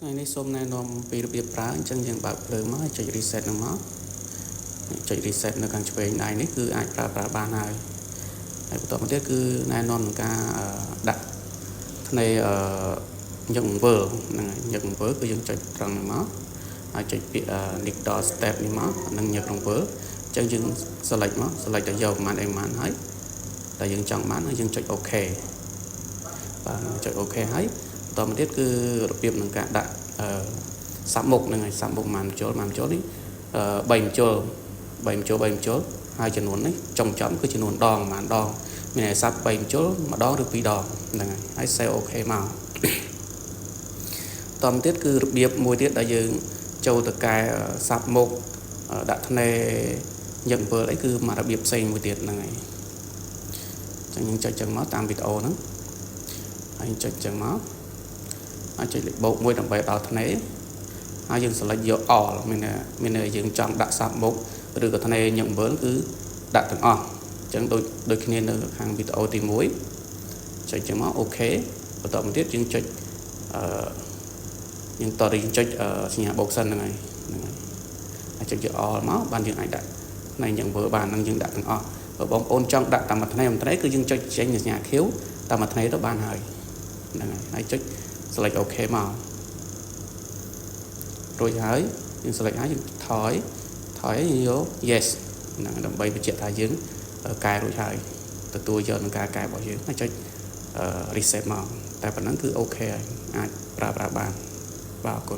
ថ្ងៃនេះសូមណែនាំពីរបៀបប្រើអញ្ចឹងយើងបើកភ្លើងមកចុច reset នឹងមកចុច reset នៅខាងឆ្វេងដៃនេះគឺអាចប្រើប្រាស់បានហើយបន្តមកទៀតគឺណែនាំនឹងការដាក់ថ្នេរញឹកអង្គហ្នឹងហើយញឹកអង្គគឺយើងចុចត្រង់នេះមកហើយចុចពាក្យ digital step នេះមកនឹងញឹកអង្គអញ្ចឹងយើង select មក select ទៅយកប្រហែលហើយតែយើងចង់បានហើយយើងចុច OK បាទចុច OK ហើយបន្តមកទៀតគឺរបៀបនឹងការដាក់សាប់មុខហ្នឹងហើយសាប់មុខមកបញ្ចូលនេះ3បញ្ចូលហើយចំនួននេះចុងចំគឺចំនួនដងប្រហែលដងមានតែសាប់3បញ្ចូលម្ដងឬ2ដងហ្នឹងហើយ save OK មកតមកទៀតគឺរបៀបមួយទៀតដែលយើងចូលទៅកែសាប់មុខដាក់ថ្នេរញឹកអំអីគឺមករបៀបផ្សេងមួយទៀតហ្នឹងហើយអញ្ចឹងយើងចុចចឹងមកតាមវីដេអូហ្នឹងហើយចុចចឹងមកហើយចុចលេខបូក1ដើម្បីដល់ថ្នេរហើយយើង select យក all មានយើងចង់ដាក់សាប់មុខឬក៏ថ្នេរញឹកអំគឺដាក់ទាំងអស់អញ្ចឹងដូចគ្នានៅខាងវីដេអូទី1ចុចចឹងមក OK បន្តមកទៀតយើងចុចយើងតយើងចុចសញ្ញាបូកសិនហ្នឹងហើយហើយចុចយក all មកបានយើងអាចដាក់ថ្នេរញឹកអំបាននឹងយើងដាក់ទាំងអស់បើបងប្អូនចង់ដាក់តាមមួយថ្នេរគឺយើងចុចចេញសញ្ញាខៀវតាមមួយថ្នេរទៅបានហើយហ្នឹងហើយចុច select OK មករួចហើយយើង select ហើយយើងថយយក yes ហ្នឹងដើម្បីបញ្ជាក់ថាយើងកែរួចហើយទទួលយកនឹងការកែរបស់យើងហើយចុច reset មកតែប៉ុណ្ណឹងគឺ OK ហើយអាចប្រើប្រាស់បានបាទអរគុណ